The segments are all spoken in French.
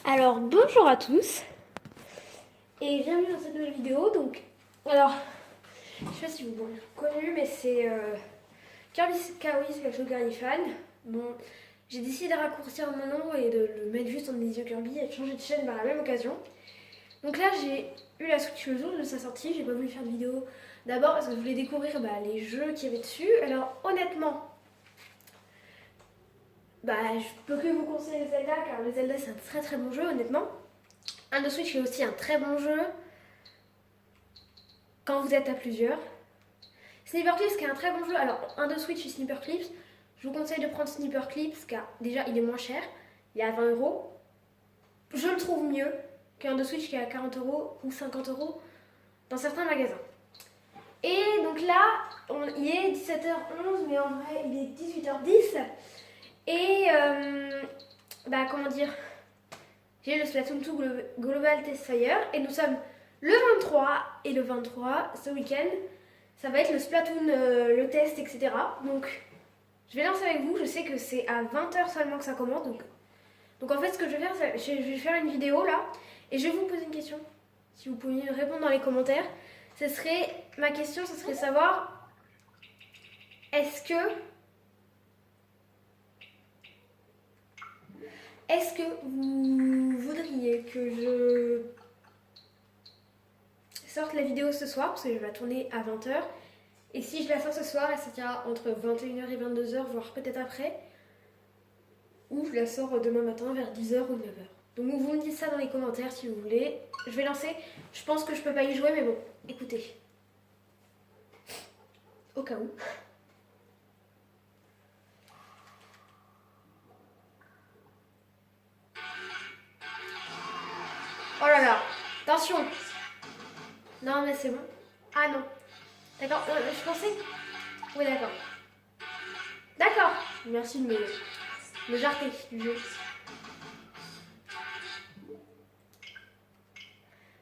Alors bonjour à tous et bienvenue dans cette nouvelle vidéo. Alors, je sais pas si vous m'avez reconnu, mais c'est Kirby Kawi slash Fan. Bon, j'ai décidé de raccourcir mon nom et de le mettre juste en Easy Kirby et de changer de chaîne par la même occasion. Donc là, j'ai eu la Switch le jour de sa sortie. J'ai pas voulu faire de vidéo d'abord parce que je voulais découvrir les jeux qu'il y avait dessus. Alors honnêtement, je peux que vous conseiller le Zelda, car le Zelda c'est un très très bon jeu honnêtement. Un de Switch est aussi un très bon jeu quand vous êtes à plusieurs. Sniper Clips qui est un très bon jeu. Alors un de Switch et Sniper Clips, je vous conseille de prendre Sniper Clips car déjà il est moins cher, il est à 20€. Je le trouve mieux qu'un de Switch qui est à 40€ ou 50€ dans certains magasins. Et donc là, il est 17h11 mais en vrai il est 18h10. Et comment dire, j'ai le Splatoon 2 Global Test Fire et nous sommes le 23 et le 23 ce week-end. Ça va être le Splatoon, le test, etc. Donc je vais lancer avec vous. Je sais que c'est à 20h seulement que ça commence. Donc en fait, ce que je vais faire, c'est je vais faire une vidéo là et je vais vous poser une question. Si vous pouviez répondre dans les commentaires, ma question, ce serait savoir est-ce que vous voudriez que je sorte la vidéo ce soir, parce que je vais la tourner à 20h. Et si je la sors ce soir, elle sortira entre 21h et 22h, voire peut-être après. Ou je la sors demain matin vers 10h ou 9h. Donc vous me dites ça dans les commentaires si vous voulez. Je vais lancer. Je pense que je peux pas y jouer, mais bon, écoutez. Au cas où. Oh là là, attention. Non mais c'est bon. Ah non. D'accord, je pensais... Oui d'accord. D'accord. Merci de me jarter du jeu.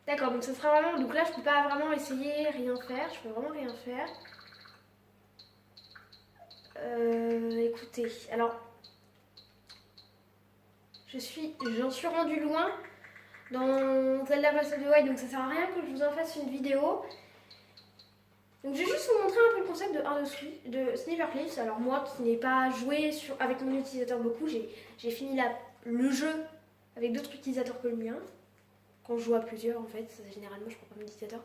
D'accord, donc ça sera vraiment... Donc là je peux pas vraiment essayer, rien faire. Je peux vraiment rien faire. Écoutez, alors... J'en suis rendue loin dans Zelda Breath of the Wild, donc ça sert à rien que je vous en fasse une vidéo. Donc je vais juste vous montrer un peu le concept de Sniper Clips. Alors moi qui n'ai pas joué avec mon utilisateur beaucoup, j'ai fini le jeu avec d'autres utilisateurs que le mien. Quand je joue à plusieurs en fait, généralement je prends pas mon utilisateur.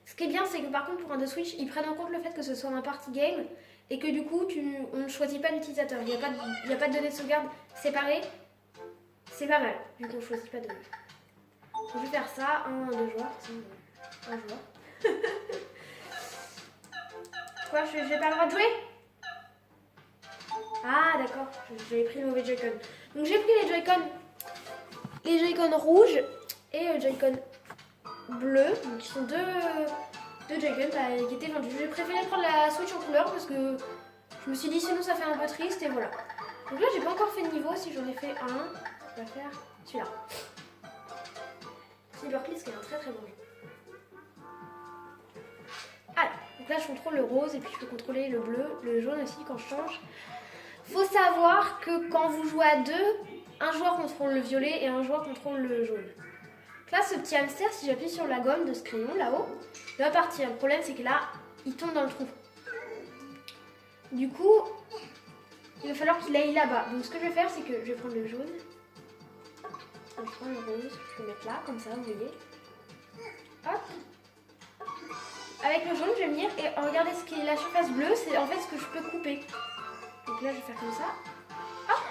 Ce qui est bien, c'est que par contre pour un de Switch, ils prennent en compte le fait que ce soit un party game et que du coup on ne choisit pas l'utilisateur. Il n'y a pas de données de sauvegarde séparées. C'est pas mal, vu qu'on ne choisit pas de... Je vais faire ça, deux joueurs, un joueur. Quoi, je n'ai pas le droit de jouer? Ah d'accord, j'avais pris le mauvais Joy-Con. Donc j'ai pris les Joy-Con rouges et le Joy-Con bleu, donc qui sont deux Joy-Con qui étaient vendus. J'ai préféré prendre la Switch en couleur parce que je me suis dit sinon ça fait un peu triste et voilà. Donc là j'ai pas encore fait de niveau, si j'en ai fait un, je vais faire celui-là. Sniper Clips qui est un très très bon jeu. Alors, donc là je contrôle le rose et puis je peux contrôler le bleu, le jaune aussi quand je change. Faut savoir que quand vous jouez à deux, un joueur contrôle le violet et un joueur contrôle le jaune. Donc là ce petit hamster, si j'appuie sur la gomme de ce crayon là-haut, il va partir. Le problème c'est que là, il tombe dans le trou. Du coup, il va falloir qu'il aille là-bas. Donc ce que je vais faire c'est que je vais prendre le jaune. Je prends le rose, je vais le mettre là, comme ça, vous voyez. Hop. Avec le jaune, je vais venir et regardez ce qui est la surface bleue, c'est en fait ce que je peux couper. Donc là, je vais faire comme ça. Hop.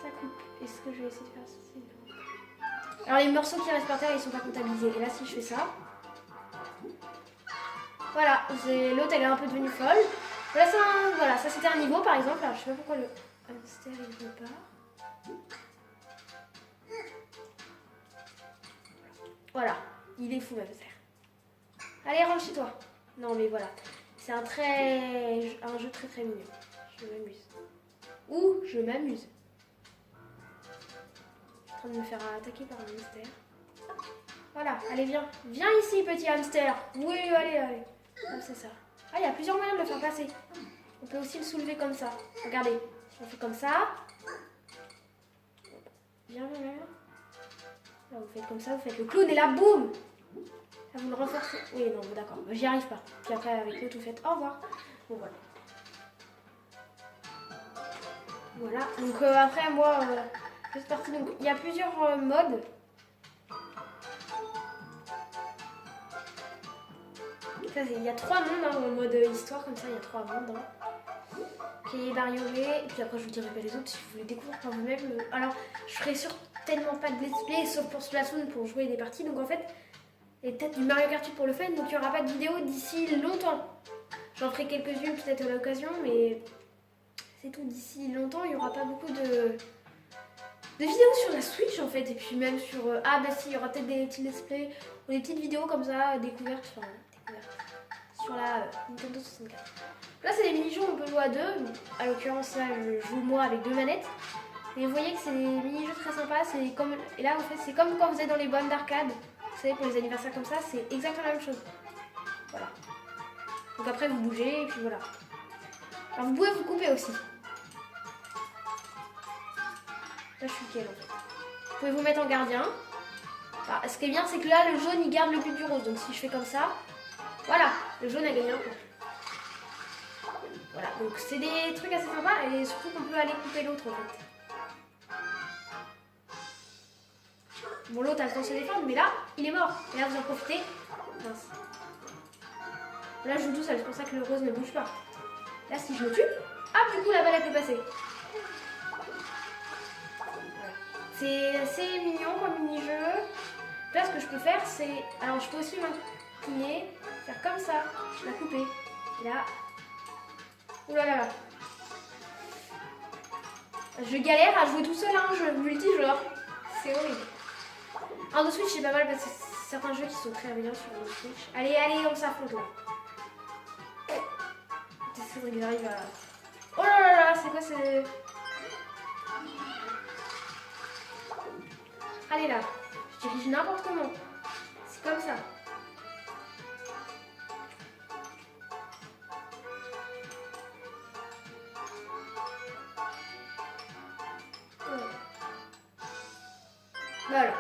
Ça coupe. Et ce que je vais essayer de faire, c'est... Alors les morceaux qui restent par terre, ils sont pas comptabilisés. Et là, si je fais ça... Voilà, l'autre, elle est un peu devenue folle. Voilà, ça c'était un niveau, par exemple. Alors, je sais pas pourquoi le hamster, il veut pas. Voilà, il est fou, ma hamster. Allez, rentre chez toi. Non, mais voilà. C'est un jeu très très mignon. Je m'amuse. Je m'amuse. Je suis en train de me faire attaquer par un hamster. Voilà, allez, viens. Viens ici, petit hamster. Oui, allez. Comme ça. Ah, il y a plusieurs moyens de le faire passer. On peut aussi le soulever comme ça. Regardez, si on fait comme ça. Viens. Là, vous faites comme ça, vous faites le clown et là, boum. Ça vous le renforce. Oui, non, d'accord, j'y arrive pas. Puis après, avec l'autre, vous faites au revoir. Bon, voilà. Voilà, donc après, moi, je suis partie. Donc, il y a plusieurs modes. Il y a 3 mondes hein, en mode histoire, comme ça, il y a 3 mondes. Hein. Qui est varié, et puis après, je vous dirai pas les autres si vous les découvrez par vous-même. Alors, je ferai certainement pas de let's play, sauf pour Splatoon pour jouer des parties. Donc, en fait, et peut-être du Mario Kart pour le fun, donc il n'y aura pas de vidéo d'ici longtemps. J'en ferai quelques-unes peut-être à l'occasion, mais c'est tout. D'ici longtemps, il n'y aura pas beaucoup de vidéos sur la Switch en fait, et puis même sur... ah bah si, il y aura peut-être des petits let's play ou des petites vidéos comme ça, découvertes, sur la Nintendo 64. Là, c'est des mini-jeux où on peut jouer à deux. À l'occurrence, là, je joue moi avec 2 manettes. Et vous voyez que c'est des mini-jeux très sympas. Comme... Et là, en fait, c'est comme quand vous êtes dans les bornes d'arcade. Vous savez, pour les anniversaires comme ça, c'est exactement la même chose. Voilà. Donc après, vous bougez et puis voilà. Alors, vous pouvez vous couper aussi. Là, je suis quelle en fait. Vous pouvez vous mettre en gardien. Alors, ce qui est bien, c'est que là, le jaune, il garde le but du rose. Donc si je fais comme ça, voilà, le jaune a gagné un point. Voilà, donc c'est des trucs assez sympas et surtout qu'on peut aller couper l'autre en fait. Bon, l'autre a le temps de se défendre, mais là, il est mort. Et là, vous en profitez. Mince. Là, je joue tout seul, c'est pour ça que le rose ne bouge pas. Là, si je le tue, hop, du coup, la balle, elle peut passer. Voilà. C'est assez mignon comme mini-jeu. Là, ce que je peux faire, c'est... Alors, je peux aussi m'incliner, faire comme ça, la couper. Et là... Ouh là là là. Je galère à jouer tout seul, hein, je multi-joueur. C'est horrible. En Switch, c'est pas mal parce que c'est certains jeux qui sont très bien sur le Switch. Allez, allez, on s'affronte là. C'est vrai que j'arrive à... Oh là là là, c'est quoi ce... Allez là, je dirige n'importe comment. C'est comme ça. Voilà.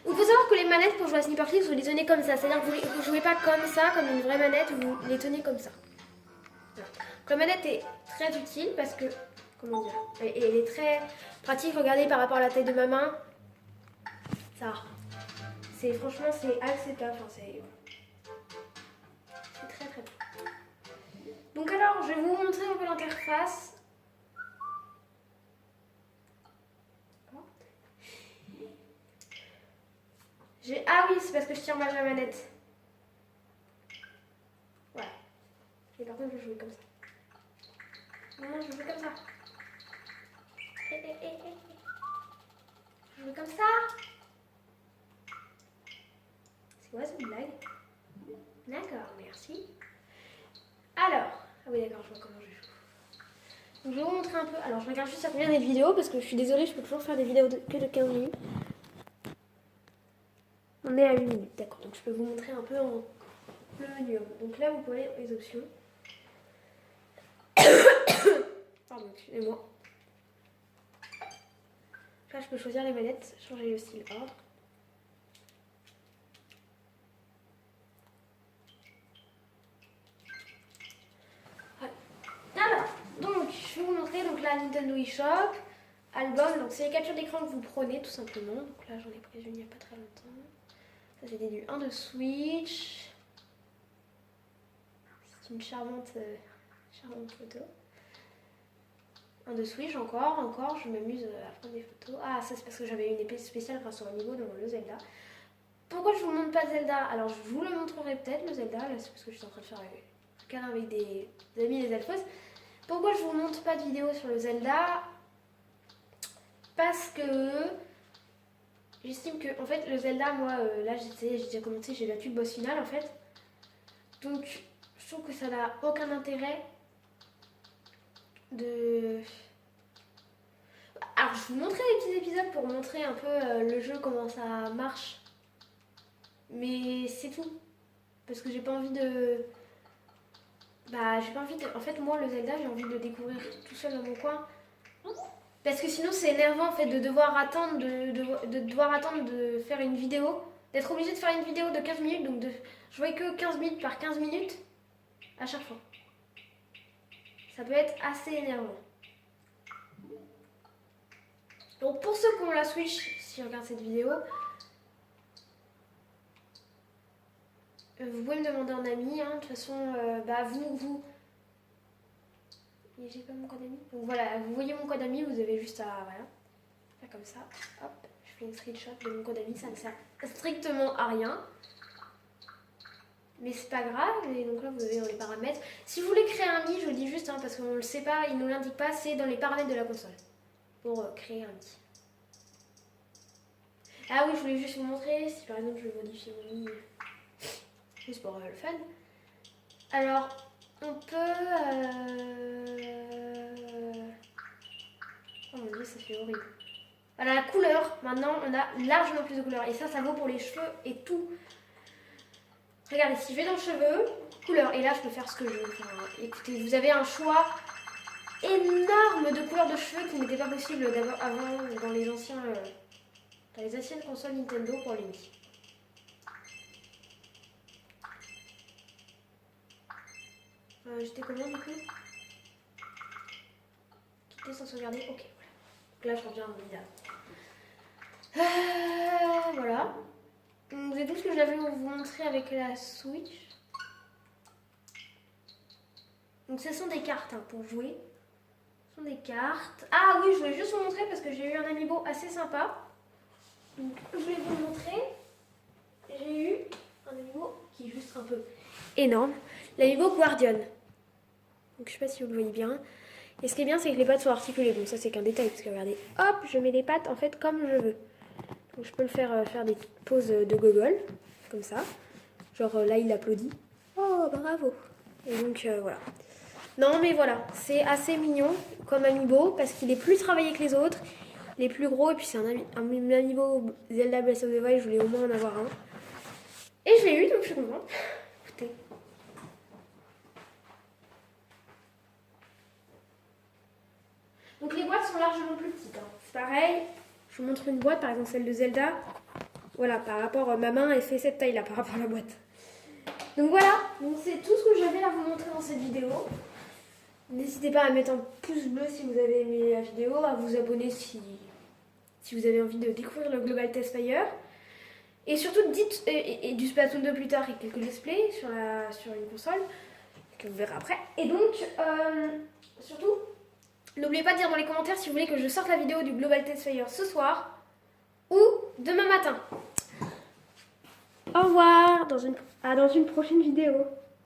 Il faut savoir que les manettes pour jouer à Sniper Clips, vous les tenez comme ça. C'est-à-dire que vous ne jouez pas comme ça, comme une vraie manette, vous les tenez comme ça. Voilà. Donc, la manette est très utile parce que, comment dire, elle est très pratique. Regardez par rapport à la taille de ma main. Ça, franchement, c'est acceptable. Enfin, c'est très très bien. Donc alors, je vais vous montrer un peu l'interface. Ah oui, c'est parce que je tiens mal la manette. Voilà. Et par contre, je vais jouer comme ça. Non, je vais jouer comme ça. Je joue comme ça. C'est quoi cette blague? D'accord, merci. Alors, ah oui d'accord, je vois comment je joue. Donc je vais vous montrer un peu. Alors je regarde juste à combien des vidéos parce que je suis désolée, je peux toujours faire des vidéos que de 15 minutes. On est à 1 minute, d'accord. Donc je peux vous montrer un peu en le menu. Donc là vous pouvez aller les options. Pardon, excusez-moi. Là je peux choisir les manettes, changer le style ordre. Je vais vous montrer donc la Nintendo eShop, album, donc c'est les captures d'écran que vous prenez tout simplement. Donc là j'en ai pris une il n'y a pas très longtemps. Ça c'était du 1 de Switch. C'est une charmante photo. 1 de Switch encore, je m'amuse à prendre des photos. Ah ça c'est parce que j'avais une épée spéciale grâce au amiibo dans le Zelda. Pourquoi je vous montre pas Zelda? Alors je vous le montrerai peut-être le Zelda, là c'est parce que je suis en train de faire un câlin avec des amis les Elfos. Pourquoi je vous montre pas de vidéo sur le Zelda? Parce que j'estime que en fait le Zelda, moi là j'ai déjà commencé, j'ai battu le boss final en fait. Donc je trouve que ça n'a aucun intérêt de... Alors je vous montrerai des petits épisodes pour montrer un peu le jeu, comment ça marche. Mais c'est tout. Parce que j'ai pas envie de... Bah j'ai pas envie de... En fait moi le Zelda j'ai envie de le découvrir tout seul dans mon coin. Parce que sinon c'est énervant en fait de devoir attendre de devoir attendre de faire une vidéo, d'être obligé de faire une vidéo de 15 minutes, donc de jouer que 15 minutes par 15 minutes à chaque fois. Ça peut être assez énervant. Donc pour ceux qui ont la Switch, si regardent cette vidéo, vous pouvez me demander en ami, hein. De toute façon, vous... Et j'ai pas mon code ami. Donc voilà, vous voyez mon code ami, vous avez juste à voilà, faire comme ça. Hop, je fais une screenshot de mon code ami, ça ne sert strictement à rien. Mais c'est pas grave, et donc là vous avez dans les paramètres. Si vous voulez créer un ami, je vous le dis juste, hein, parce qu'on ne le sait pas, il ne nous l'indique pas, c'est dans les paramètres de la console. Pour créer un ami. Ah oui, je voulais juste vous montrer, si par exemple je veux modifier mon ami, juste pour le fun. Alors, on peut... Oh mon dieu, ça fait horrible. Voilà, la couleur, maintenant on a largement plus de couleurs. Et ça vaut pour les cheveux et tout. Regardez, si je vais dans cheveux, couleur, et là je peux faire ce que je veux. Enfin, écoutez, vous avez un choix énorme de couleurs de cheveux qui n'était pas possible avant dans les anciennes consoles Nintendo pour les Wii. J'étais comment du coup? Quitter sans sauvegarder, ok, voilà. Donc là je reviens en vidéo. Voilà. Donc c'est tout ce que j'avais à vous montrer avec la Switch. Donc ce sont des cartes hein, pour jouer. Ce sont des cartes. Ah oui, je voulais juste vous montrer parce que j'ai eu un amiibo assez sympa. Donc je voulais vous le montrer. J'ai eu un amiibo qui est juste un peu énorme. L'amiibo Guardian. Donc je sais pas si vous le voyez bien. Et ce qui est bien, c'est que les pattes sont articulées. Donc ça, c'est qu'un détail. Parce que regardez, hop, je mets les pattes en fait comme je veux. Donc je peux le faire des poses de gogol. Comme ça. Genre là, il applaudit. Oh, bravo. Et donc voilà. Non, mais voilà. C'est assez mignon comme amiibo. Parce qu'il est plus travaillé que les autres. Il est plus gros. Et puis c'est un amiibo Zelda Breath of the Wild. Je voulais au moins en avoir un. Et je l'ai eu, donc je suis contente. Écoutez. Donc les boîtes sont largement plus petites. Hein. C'est pareil, je vous montre une boîte, par exemple celle de Zelda. Voilà, par rapport à ma main, elle fait cette taille-là par rapport à la boîte. Donc voilà, donc c'est tout ce que j'avais à vous montrer dans cette vidéo. N'hésitez pas à mettre un pouce bleu si vous avez aimé la vidéo, à vous abonner si vous avez envie de découvrir le Global Test Fire. Et surtout, dites et du Splatoon 2 plus tard et quelques displays sur une console, que vous verrez après. Et donc, surtout... N'oubliez pas de dire dans les commentaires si vous voulez que je sorte la vidéo du Global Test Fire ce soir ou demain matin. Au revoir, dans une prochaine vidéo.